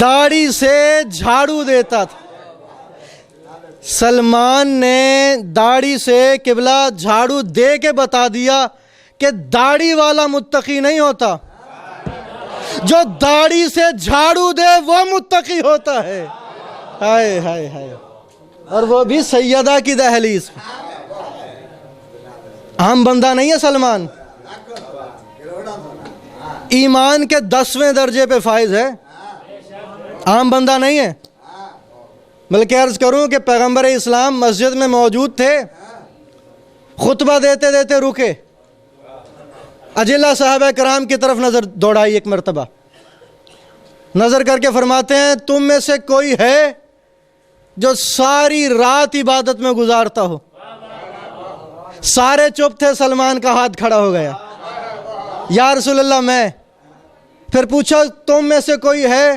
داڑھی سے جھاڑو دیتا تھا۔ سلمان نے داڑھی سے قبلہ جھاڑو دے کے بتا دیا کہ داڑھی والا متقی نہیں ہوتا، جو داڑھی سے جھاڑو دے وہ متقی ہوتا ہے۔ ہائے ہائے ہائے، اور وہ بھی سیدہ کی دہلیز۔ عام بندہ نہیں ہے سلمان، ایمان کے 10ویں درجے پہ فائز ہے، عام بندہ نہیں ہے۔ بلکہ عرض کروں کہ پیغمبر اسلام مسجد میں موجود تھے، خطبہ دیتے دیتے رکے، اجلہ صحابہ کرام کی طرف نظر دوڑائی، ایک مرتبہ نظر کر کے فرماتے ہیں تم میں سے کوئی ہے جو ساری رات عبادت میں گزارتا ہو؟ سارے چپ تھے، سلمان کا ہاتھ کھڑا ہو گیا، یا رسول اللہ میں۔ پھر پوچھا تم میں سے کوئی ہے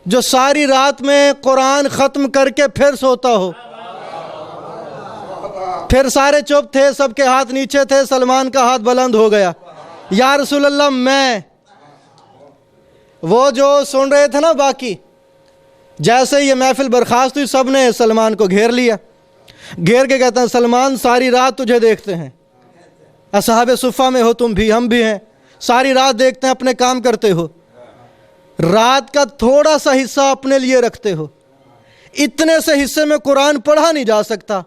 جو ساری رات میں قرآن ختم کر کے پھر سوتا ہو؟ پھر سارے چپ تھے، سب کے ہاتھ نیچے تھے، سلمان کا ہاتھ بلند ہو گیا، یا رسول اللہ میں۔ وہ جو سن رہے تھے نا باقی، جیسے یہ محفل برخاست ہوئی سب نے سلمان کو گھیر لیا، گھیر کے کہتے ہیں سلمان ساری رات تجھے دیکھتے ہیں، اصحاب صفہ میں ہو تم بھی، ہم بھی ہیں، ساری رات دیکھتے ہیں، اپنے کام کرتے ہو، رات کا تھوڑا سا حصہ اپنے لیے رکھتے ہو، اتنے سے حصے میں قرآن پڑھا نہیں جا سکتا،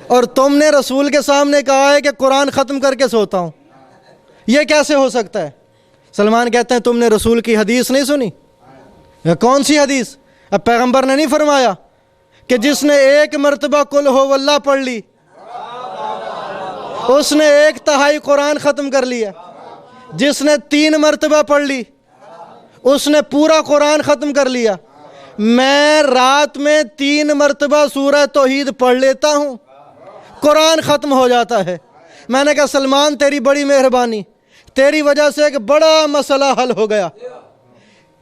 اور تم نے رسول کے سامنے کہا ہے کہ قرآن ختم کر کے سوتا ہوں، یہ کیسے ہو سکتا ہے؟ سلمان کہتے ہیں تم نے رسول کی حدیث نہیں سنی؟ کون سی حدیث؟ اب پیغمبر نے نہیں فرمایا کہ جس نے ایک مرتبہ قل ہو اللہ پڑھ لی اس نے 1/3 قرآن ختم کر لیا، جس نے 3 مرتبہ پڑھ لی اس نے پورا قرآن ختم کر لیا۔ میں رات میں 3 مرتبہ سورہ توحید پڑھ لیتا ہوں، قرآن ختم ہو جاتا ہے۔ میں نے کہا سلمان تیری بڑی مہربانی، تیری وجہ سے ایک بڑا مسئلہ حل ہو گیا۔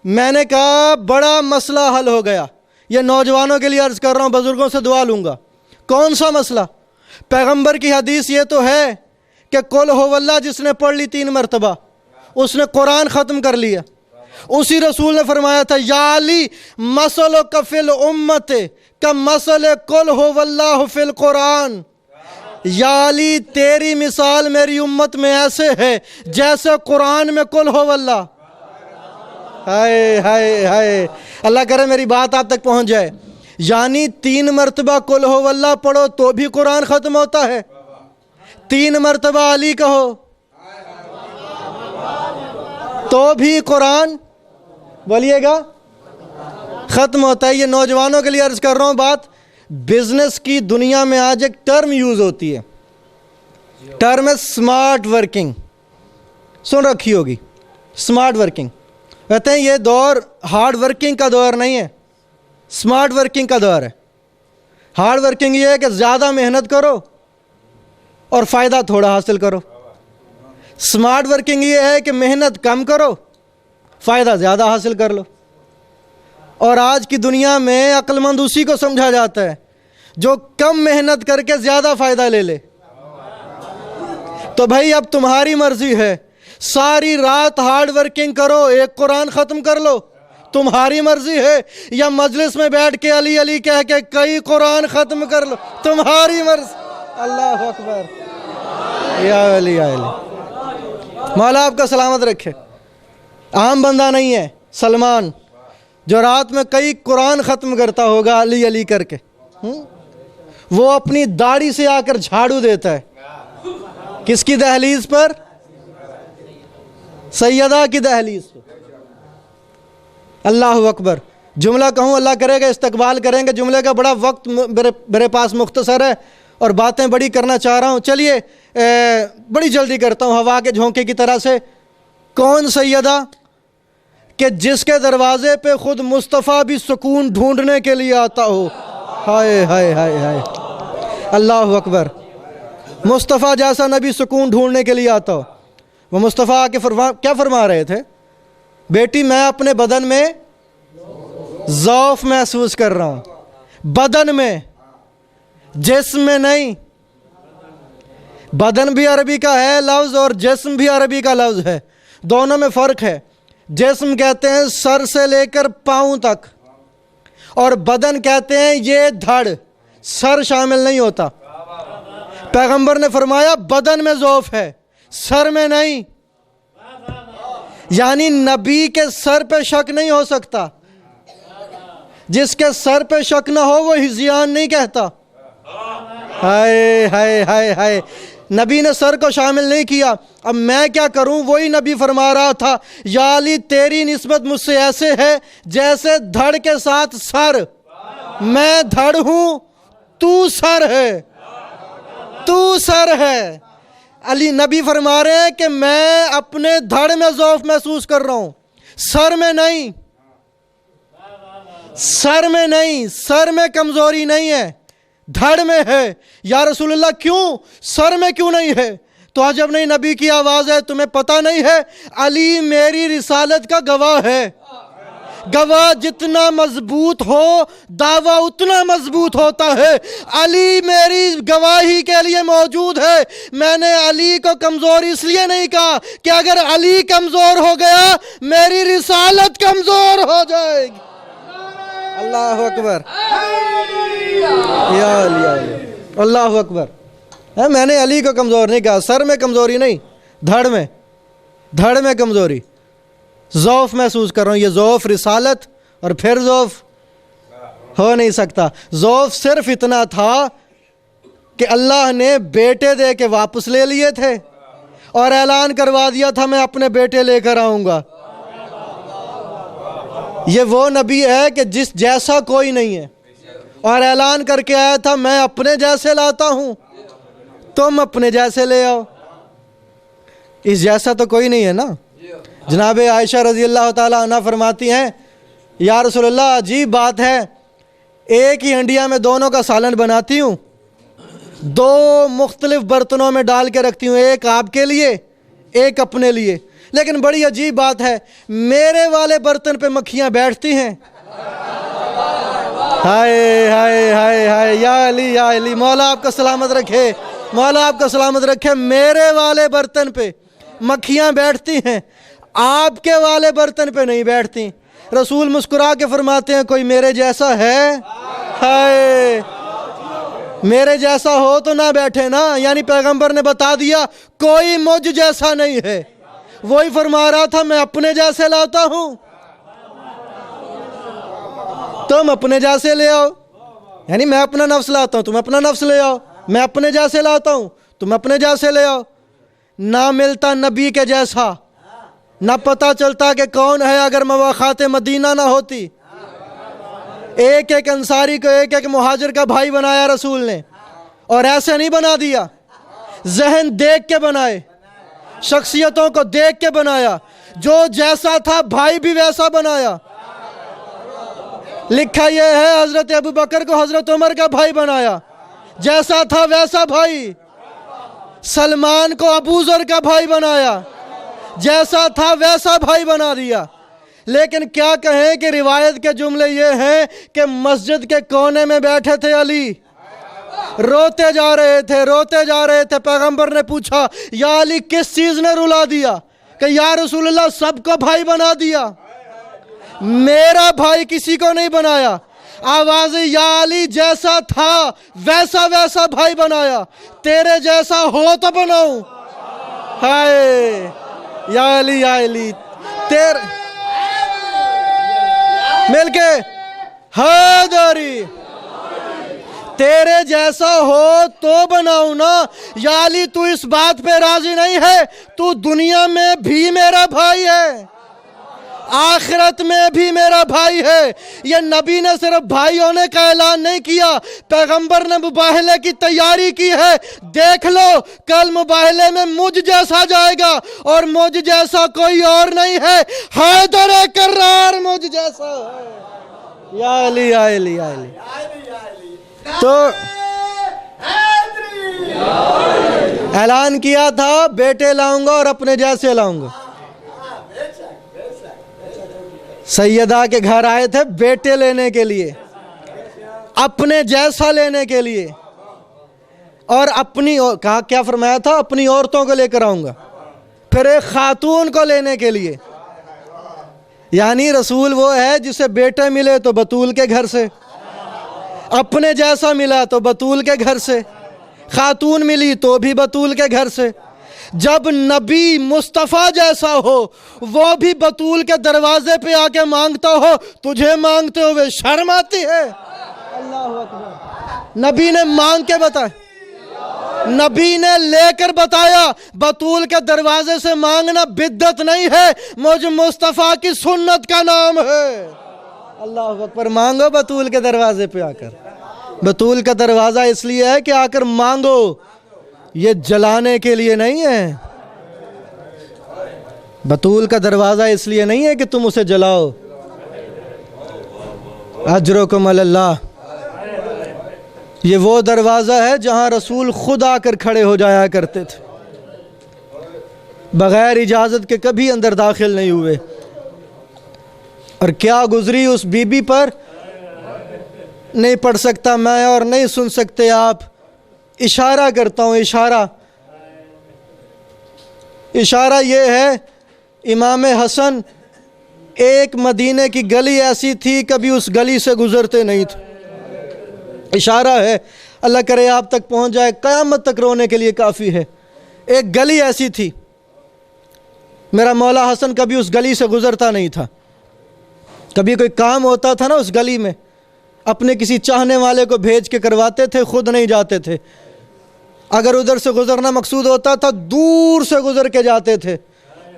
میں نے کہا بڑا مسئلہ حل ہو گیا، یہ نوجوانوں کے لیے عرض کر رہا ہوں، بزرگوں سے دعا لوں گا۔ کون سا مسئلہ؟ پیغمبر کی حدیث یہ تو ہے کہ قل ہو اللہ جس نے پڑھ لی 3 مرتبہ اس نے قرآن ختم کر لیا۔ اسی رسول نے فرمایا تھا یا علی مثلک فی الامت کمثل قل ہو اللہ فی القرآن، یا علی تیری مثال میری امت میں ایسے ہے جیسے قرآن میں قل ہو اللہ۔ ہائے ہائے ہائے، اللہ کرے میری بات آپ تک پہنچ جائے۔ یعنی 3 مرتبہ قل ہو اللہ پڑھو تو بھی قرآن ختم ہوتا ہے، 3 مرتبہ علی کہو تو بھی قرآن بولیے گا ختم ہوتا ہے۔ یہ نوجوانوں کے لیے عرض کر رہا ہوں بات، بزنس کی دنیا میں آج ایک ٹرم یوز ہوتی ہے، ٹرم ہے سمارٹ ورکنگ، سن رکھی ہوگی، سمارٹ ورکنگ۔ کہتے ہیں یہ دور ہارڈ ورکنگ کا دور نہیں ہے، سمارٹ ورکنگ کا دور ہے۔ ہارڈ ورکنگ یہ ہے کہ زیادہ محنت کرو اور فائدہ تھوڑا حاصل کرو، سمارٹ ورکنگ یہ ہے کہ محنت کم کرو فائدہ زیادہ حاصل کر لو۔ اور آج کی دنیا میں عقل مند اسی کو سمجھا جاتا ہے جو کم محنت کر کے زیادہ فائدہ لے لے۔ تو بھائی اب تمہاری مرضی ہے، ساری رات ہارڈ ورکنگ کرو، ایک قرآن ختم کر لو، تمہاری مرضی ہے، یا مجلس میں بیٹھ کے علی علی کہہ کے کئی قرآن ختم کر لو، تمہاری مرضی۔ اللہ اکبر، یا علی یا علی، مولا آپ کا سلامت رکھے۔ عام بندہ نہیں ہے سلمان جو رات میں کئی قرآن ختم کرتا ہوگا علی علی کر کے، وہ اپنی داڑھی سے آ کر جھاڑو دیتا ہے، کس کی دہلیز پر؟ سیدہ کی دہلیز پر۔ اللہ اکبر۔ جملہ کہوں اللہ کرے گا استقبال کریں گے، جملے کا بڑا وقت میرے پاس مختصر ہے اور باتیں بڑی کرنا چاہ رہا ہوں، چلیے بڑی جلدی کرتا ہوں ہوا کے جھونکے کی طرح سے۔ کون سیدہ کہ جس کے دروازے پہ خود مصطفیٰ بھی سکون ڈھونڈنے کے لیے آتا ہو؟ ہائے ہائے ہائے ہائے، اللہ اکبر۔ مصطفیٰ جیسا نبی سکون ڈھونڈنے کے لیے آتا ہو۔ وہ مصطفیٰ آ کے کیا فرما رہے تھے؟ بیٹی میں اپنے بدن میں ضعف محسوس کر رہا ہوں، بدن میں، جسم میں نہیں۔ بدن بھی عربی کا ہے لفظ اور جسم بھی عربی کا لفظ ہے، دونوں میں فرق ہے۔ جسم کہتے ہیں سر سے لے کر پاؤں تک، اور بدن کہتے ہیں یہ دھڑ، سر شامل نہیں ہوتا۔ پیغمبر نے فرمایا بدن میں ضعف ہے، سر میں نہیں، یعنی نبی کے سر پہ شک نہیں ہو سکتا۔ جس کے سر پہ شک نہ ہو وہ ہذیان نہیں کہتا۔ ہائے ہائے ہائے ہائے، نبی نے سر کو شامل نہیں کیا۔ اب میں کیا کروں؟ وہی نبی فرما رہا تھا یا علی تیری نسبت مجھ سے ایسے ہے جیسے دھڑ کے ساتھ سر، میں دھڑ ہوں تو سر ہے، تو سر ہے۔ علی نبی فرما رہے ہیں کہ میں اپنے دھڑ میں ضعف محسوس کر رہا ہوں، سر میں نہیں، سر میں نہیں، سر میں کمزوری نہیں ہے، دھڑ میں ہے۔ یا رسول اللہ کیوں؟ سر میں کیوں نہیں ہے؟ تو عجب نہیں، نبی کی آواز ہے، تمہیں پتہ نہیں ہے؟ علی میری رسالت کا گواہ ہے۔ گواہ جتنا مضبوط ہو دعویٰ اتنا مضبوط ہوتا ہے۔ علی میری گواہی کے لیے موجود ہے۔ میں نے علی کو کمزور اس لیے نہیں کہا کہ اگر علی کمزور ہو گیا میری رسالت کمزور ہو جائے گی۔ اللہ اکبر، یا علی، اللہ اکبر۔ میں نے علی کو کمزور نہیں کہا، سر میں کمزوری نہیں، دھڑ میں کمزوری، ضعف محسوس کر رہا ہوں۔ یہ ضعف رسالت اور پھر ضعف ہو نہیں سکتا۔ ضعف صرف اتنا تھا کہ اللہ نے بیٹے دے کے واپس لے لیے تھے اور اعلان کروا دیا تھا میں اپنے بیٹے لے کر آؤں گا۔ یہ وہ نبی ہے کہ جس جیسا کوئی نہیں ہے، اور اعلان کر کے آیا تھا میں اپنے جیسے لاتا ہوں، تم اپنے جیسے لے آؤ۔ اس جیسا تو کوئی نہیں ہے نا۔ جناب عائشہ رضی اللہ تعالیٰ عنہ فرماتی ہیں یا رسول اللہ عجیب بات ہے، ایک ہی ہنڈیا میں دونوں کا سالن بناتی ہوں، دو مختلف برتنوں میں ڈال کے رکھتی ہوں، ایک آپ کے لیے ایک اپنے لیے، لیکن بڑی عجیب بات ہے میرے والے برتن پہ مکھیاں بیٹھتی ہیں۔ ہائے ہائے ہائے ہائے، یا علی یا علی، مولا آپ کا سلامت رکھے، مولا آپ کا سلامت رکھے۔ میرے والے برتن پہ مکھیاں بیٹھتی ہیں، آپ کے والے برتن پہ نہیں بیٹھتی۔ رسول مسکرا کے فرماتے ہیں کوئی میرے جیسا ہے؟ ہائے، میرے جیسا ہو تو نہ بیٹھے نا، یعنی پیغمبر نے بتا دیا کوئی مجھ جیسا نہیں ہے۔ وہی فرما رہا تھا میں اپنے جیسے لاتا ہوں، تم اپنے جیسے لے آؤ، یعنی میں اپنا نفس لاتا ہوں تم اپنا نفس لے آؤ، میں اپنے جیسے لاتا ہوں تم اپنے جیسے لے آؤ۔ نہ ملتا نبی کے جیسا، نہ پتہ چلتا کہ کون ہے اگر مواخات مدینہ نہ ہوتی۔ ایک ایک انصاری کو ایک ایک مہاجر کا بھائی بنایا رسول نے، اور ایسے نہیں بنا دیا، ذہن دیکھ کے بنائے، شخصیتوں کو دیکھ کے بنایا، جو جیسا تھا بھائی بھی ویسا بنایا۔ لکھا یہ ہے حضرت ابو بکر کو حضرت عمر کا بھائی بنایا، جیسا تھا ویسا بھائی۔ سلمان کو ابو ذر کا بھائی بنایا، جیسا تھا ویسا بھائی بنا دیا۔ لیکن کیا کہیں کہ روایت کے جملے یہ ہیں کہ مسجد کے کونے میں بیٹھے تھے علی، روتے جا رہے تھے، روتے جا رہے تھے۔ پیغمبر نے پوچھا یا علی کس چیز نے رلا دیا؟ کہ یا رسول اللہ سب کو بھائی بنا دیا، میرا بھائی کسی کو نہیں بنایا۔ آواز یا علی جیسا تھا ویسا ویسا بھائی بنایا، تیرے جیسا ہو تو بناؤں۔ ہائے یا علی یا علی، مل کے حیدری، تیرے جیسا ہو تو بناؤں نا۔ یا علی تو اس بات پہ راضی نہیں ہے، تو دنیا میں بھی میرا بھائی ہے، آخرت میں بھی میرا بھائی ہے۔ یہ نبی نے صرف بھائی ہونے کا اعلان نہیں کیا، پیغمبر نے مباہلے کی تیاری کی ہے۔ دیکھ لو کل مباہلے میں مجھ جیسا جائے گا، اور مجھ جیسا کوئی اور نہیں ہے، حیدر کرار مجھ جیسا ہے۔ یا علی یا علی یا علی۔ تو اعلان کیا تھا بیٹے لاؤں گا اور اپنے جیسے لاؤں گا۔ سیدہ کے گھر آئے تھے بیٹے لینے کے لیے، اپنے جیسا لینے کے لیے، اور اپنی کہا کیا فرمایا تھا؟ اپنی عورتوں کو لے کر آؤں گا، پھر ایک خاتون کو لینے کے لیے، یعنی رسول وہ ہے جسے بیٹے ملے تو بطول کے گھر سے، اپنے جیسا ملا تو بطول کے گھر سے، خاتون ملی تو بھی بطول کے گھر سے، جب نبی مصطفیٰ جیسا ہو وہ بھی بطول کے دروازے پہ آ کے مانگتا ہو، تجھے مانگتے ہوئے شرم آتی ہے؟ اللہ اکبر۔ نبی نے مانگ کے بتایا، نبی نے لے کر بتایا، بطول کے دروازے سے مانگنا بدعت نہیں ہے، مجھ مصطفیٰ کی سنت کا نام ہے۔ اللہ اکبر۔ مانگو بطول کے دروازے پہ آ کر۔ بطول کا دروازہ اس لیے ہے کہ آ کر مانگو، یہ جلانے کے لیے نہیں ہے۔ بطول کا دروازہ اس لیے نہیں ہے کہ تم اسے جلاؤ۔ اجرکم علی اللہ، یہ وہ دروازہ ہے جہاں رسول خود آ کر کھڑے ہو جایا کرتے تھے، بغیر اجازت کے کبھی اندر داخل نہیں ہوئے۔ اور کیا گزری اس بی بی پر نہیں پڑھ سکتا میں اور نہیں سن سکتے آپ، اشارہ کرتا ہوں۔ اشارہ یہ ہے، امام حسن ایک مدینے کی گلی ایسی تھی کبھی اس گلی سے گزرتے نہیں تھے۔ اشارہ ہے، اللہ کرے آپ تک پہنچ جائے، قیامت تک رونے کے لیے کافی ہے۔ ایک گلی ایسی تھی، میرا مولا حسن کبھی اس گلی سے گزرتا نہیں تھا۔ کبھی کوئی کام ہوتا تھا نا اس گلی میں، اپنے کسی چاہنے والے کو بھیج کے کرواتے تھے، خود نہیں جاتے تھے۔ اگر ادھر سے گزرنا مقصود ہوتا تھا دور سے گزر کے جاتے تھے،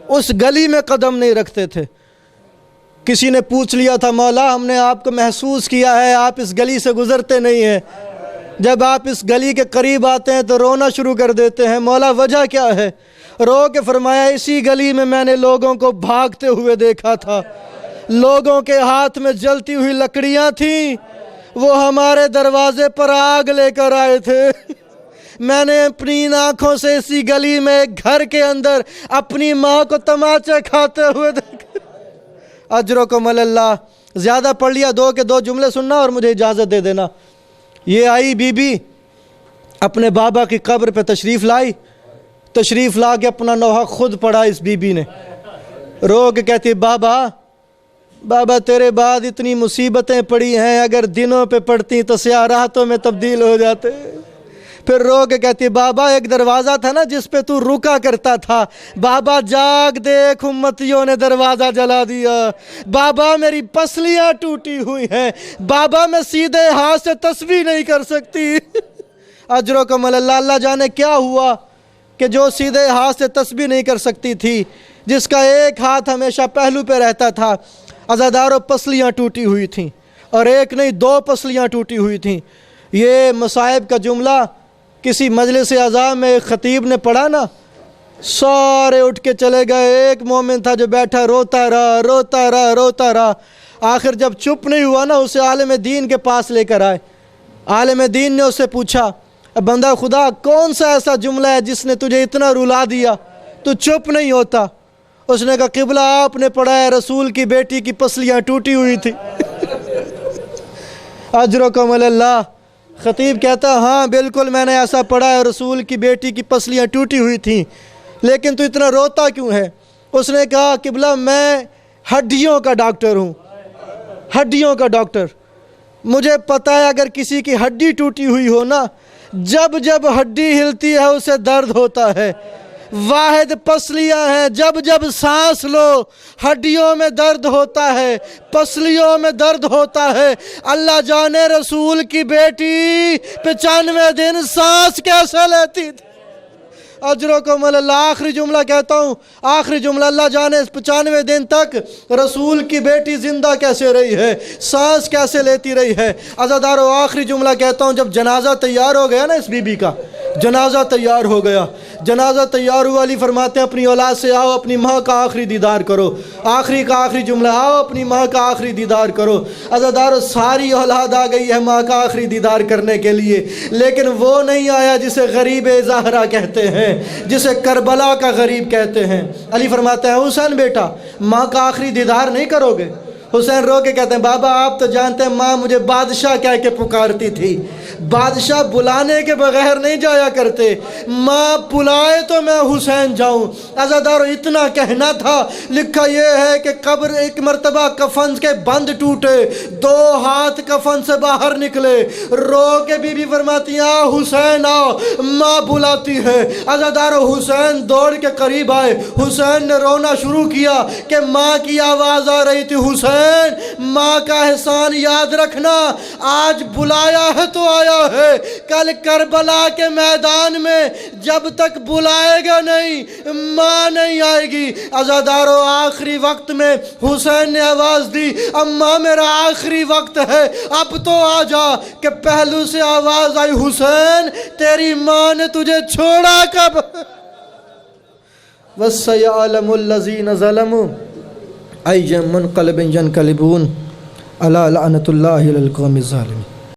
اس گلی میں قدم نہیں رکھتے تھے۔ کسی نے پوچھ لیا تھا، مولا ہم نے آپ کو محسوس کیا ہے آپ اس گلی سے گزرتے نہیں ہیں، جب آپ اس گلی کے قریب آتے ہیں تو رونا شروع کر دیتے ہیں، مولا وجہ کیا ہے؟ رو کے فرمایا، اسی گلی میں نے لوگوں کو بھاگتے ہوئے دیکھا تھا، لوگوں کے ہاتھ میں جلتی ہوئی لکڑیاں تھیں، وہ ہمارے دروازے پر آگ لے کر آئے تھے۔ میں نے اپنی آنکھوں سے اسی گلی میں ایک گھر کے اندر اپنی ماں کو تماچے کھاتے ہوئے دیکھا۔ اجرکم علی اللہ۔ زیادہ پڑھ لیا، 2 کے 2 جملے سننا اور مجھے اجازت دے دینا۔ یہ آئی بی بی اپنے بابا کی قبر پہ تشریف لا کے اپنا نوحہ خود پڑھا اس بی بی نے، رو کے کہتی، بابا تیرے بعد اتنی مصیبتیں پڑی ہیں، اگر دنوں پہ پڑتی تو سیاہ راتوں میں تبدیل ہو جاتے۔ پھر رو کے کہتی، بابا ایک دروازہ تھا نا جس پہ تو رکا کرتا تھا، بابا جاگ دیکھ امتیوں نے دروازہ جلا دیا، بابا میری پسلیاں ٹوٹی ہوئی ہیں، بابا میں سیدھے ہاتھ سے تسبیح نہیں کر سکتی۔ اجرکم علی اللہ۔ اللہ جانے کیا ہوا کہ جو سیدھے ہاتھ سے تسبیح نہیں کر سکتی تھی، جس کا ایک ہاتھ ہمیشہ پہلو پہ رہتا تھا، عزاداروں پسلیاں ٹوٹی ہوئی تھیں، اور ایک نہیں 2 پسلیاں ٹوٹی ہوئی تھیں۔ یہ مصائب کا جملہ کسی مجلس اعزاء میں ایک خطیب نے پڑھا نا، سارے اٹھ کے چلے گئے، ایک مومن تھا جو بیٹھا روتا رہا۔ آخر جب چپ نہیں ہوا نا، اسے عالم دین کے پاس لے کر آئے۔ عالم دین نے اسے پوچھا، بندہ خدا کون سا ایسا جملہ ہے جس نے تجھے اتنا رلا دیا، تو چپ نہیں ہوتا؟ اس نے کہا، قبلہ آپ نے پڑھا ہے رسول کی بیٹی کی پسلیاں ٹوٹی ہوئی تھی۔ اجرکم علی اللہ۔ خطیب کہتا، ہاں بالکل میں نے ایسا پڑھا ہے، رسول کی بیٹی کی پسلیاں ٹوٹی ہوئی تھیں، لیکن تو اتنا روتا کیوں ہے؟ اس نے کہا، قبلہ میں ہڈیوں کا ڈاکٹر ہوں، ہڈیوں کا ڈاکٹر، مجھے پتہ ہے اگر کسی کی ہڈی ٹوٹی ہوئی ہو نا، جب ہڈی ہلتی ہے اسے درد ہوتا ہے، واحد پسلیاں ہیں، جب سانس لو ہڈیوں میں درد ہوتا ہے، پسلیوں میں درد ہوتا ہے۔ اللہ جانے رسول کی بیٹی 95 دن سانس کیسے لیتی تھی۔ اجرکم علی اللہ۔ آخری جملہ کہتا ہوں، آخری جملہ، اللہ جانے 95 دن تک رسول کی بیٹی زندہ کیسے رہی ہے، سانس کیسے لیتی رہی ہے۔ عزادارو آخری جملہ کہتا ہوں، جب جنازہ تیار ہو گیا نا اس بی بی کا، جنازہ تیار ہو گیا، جنازہ تیار ہوا، علی فرماتے ہیں اپنی اولاد سے، آؤ اپنی ماں کا آخری دیدار کرو۔ آخری کا آخری جملہ، آؤ اپنی ماں کا آخری دیدار کرو۔ عزادارو ساری اولاد آ گئی ہے ماں کا آخری دیدار کرنے کے لیے، لیکن وہ نہیں آیا جسے غریب زہرا کہتے ہیں، جسے کربلا کا غریب کہتے ہیں۔ علی فرماتے ہیں، حسین بیٹا ماں کا آخری دیدار نہیں کرو گے؟ حسین رو کے کہتے ہیں، بابا آپ تو جانتے ہیں ماں مجھے بادشاہ کہہ کے پکارتی تھی، بادشاہ بلانے کے بغیر نہیں جایا کرتے، ماں بلائے تو میں حسین جاؤں۔ عزادارو اتنا کہنا تھا، لکھا یہ ہے کہ قبر ایک مرتبہ کفن کے بند ٹوٹے، 2 ہاتھ کفن سے باہر نکلے، رو کے بی بی فرماتی ہیں آ حسین آ، ماں بلاتی ہے۔ عزادارو حسین دوڑ کے قریب آئے، حسین نے رونا شروع کیا کہ ماں کی آواز آ رہی تھی، حسین ماں کا احسان یاد رکھنا، آج بلایا ہے تو آیا ہے، کل کربلا کے میدان میں جب تک بلائے گا نہیں ماں نہیں آئے گی۔ عزادارو آخری وقت میں حسین نے آواز دی، اماں میرا آخری وقت ہے اب تو آ جا، کہ پہلو سے آواز آئی، حسین تیری ماں نے تجھے چھوڑا کب؟ وَسَيَعْلَمُ الَّذِينَ ظَلَمُوا أَيَّ مُنْقَلِبٍ يَنْقَلِبُونَ أَلَا لَعْنَةُ اللَّهِ عَلَى الْقَوْمِ الظَّالِمِينَ۔